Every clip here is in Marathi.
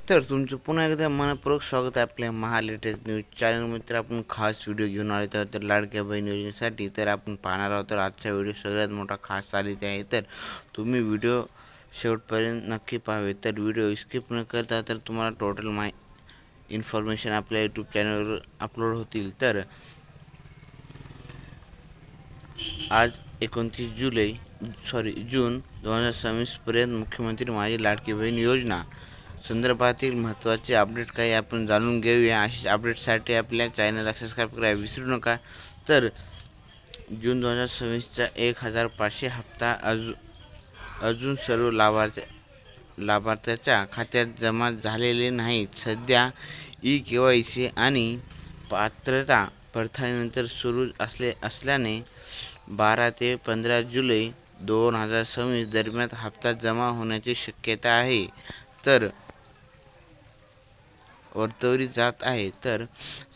तर तुमचं पुन्हा एकदा मनपूर्वक स्वागत आहे आपल्या लेटेस्ट न्यूज चॅनलमध्ये. तर आपण खास व्हिडिओ घेऊन आले तर लाडक्या बहीण योजनेसाठी तर आपण पाहणार आहोत. तर आजचा व्हिडिओ सगळ्यात मोठा खास आलेला आहे, तर तुम्ही व्हिडिओ शेवटपर्यंत नक्की पाहावे. तर व्हिडिओ स्किप न करता तर तुम्हाला टोटल इन्फॉर्मेशन आपल्या यूट्यूब चॅनलवर अपलोड होतील. तर आज 29 जून 2026पर्यंत मुख्यमंत्री माझी लाडकी बहीण योजना संदर्भातील महत्त्वाचे अपडेट काही आपण जाणून घेऊया. अशा अपडेटसाठी आपल्या चॅनलला सबस्क्राईब करायला विसरू नका. तर जून 2026चा 1500 हप्ता अजून सर्व लाभार्थ्याच्या खात्यात जमा झालेले नाहीत. सध्या KYC आणि पात्रता पडताळणीनंतर सुरू असल्याने 12 ते 15 जुलै 2026 दरम्यान हप्ता जमा होण्याची शक्यता आहे. तर वर्तवली जात आहे. तर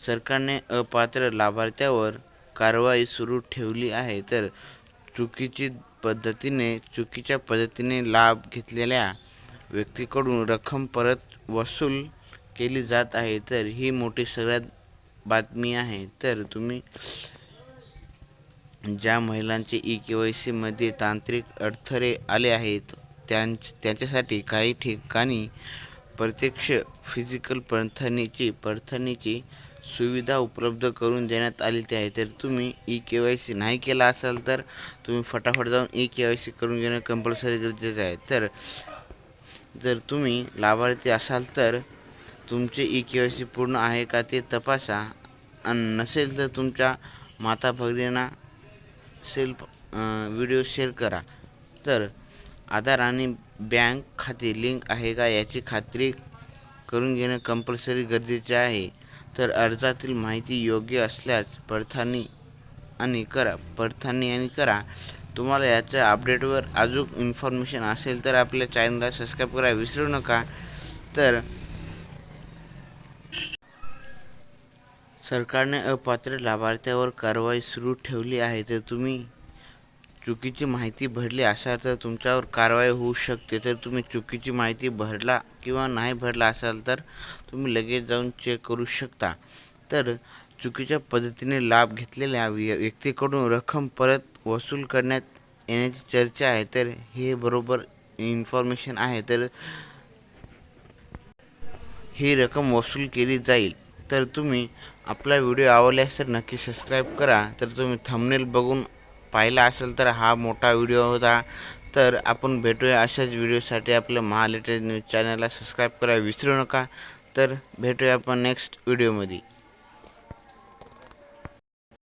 सरकारने अपात्र लाभार्थ्यावर कारवाई सुरू ठेवली आहे. तर चुकीच्या पद्धतीने लाभ घेतलेल्या व्यक्तीकडून रक्कम परत वसूल केली जात आहे. तर ही मोठी सगळ्यात बातमी आहे. तर तुम्ही ज्या महिलांचे KYC मध्ये तांत्रिक अडथळे आले आहेत त्यांच्यासाठी काही ठिकाणी प्रत्यक्ष फिजिकल पडताळणीची सुविधा उपलब्ध करून देण्यात आलेली आहे. तर तुम्ही KYC नाही केला असाल तर तुम्ही फटाफट जाऊन KYC करून घेणं कंपल्सरी गरजेचं आहे. तर जर तुम्ही लाभार्थी असाल तर तुमचे KYC पूर्ण आहे का ते तपासा, आणि नसेल तर तुमच्या माता भगिनींना व्हिडिओ शेअर करा. तर आधार आणि बँक खाते लिंक आहे का याची खात्री करून घेणं कंपल्सरी गरजेचे आहे. तर अर्जातील माहिती योग्य असल्यास पडताळणी करा. तुम्हाला याच्या अपडेटवर अजून इन्फॉर्मेशन असेल तर आपल्या चॅनलला सबस्क्राईब करायला विसरू नका. तर सरकारने अपात्र लाभार्थ्यावर कारवाई सुरू ठेवली आहे. तर तुम्ही चुकीची माहिती भरली असाल तर तुमच्यावर कारवाई होऊ शकते. तर तुम्ही चुकीची माहिती भरला किंवा नाही भरला असाल तर तुम्ही लगेच जाऊन चेक करू शकता. तर चुकीच्या पद्धतीने लाभ घेतलेल्या व्यक्तीकडून रक्कम परत वसूल करण्यात येण्याची चर्चा आहे. तर हे बरोबर इन्फॉर्मेशन आहे. तर ही रक्कम वसूल केली जाईल. तर तुम्ही आपला व्हिडिओ आवडल्यास तर नक्की सबस्क्राईब करा. तर तुम्ही थंबनेल बघून पाहिला असेल तर हा मोठा व्हिडिओ होता. तर आपण भेटूया अशाच व्हिडिओसाठी आपल्या लेटेस्ट न्यूज चॅनलला सबस्क्राईब करायला विसरू नका. तर भेटूया आपण नेक्स्ट व्हिडिओमध्ये.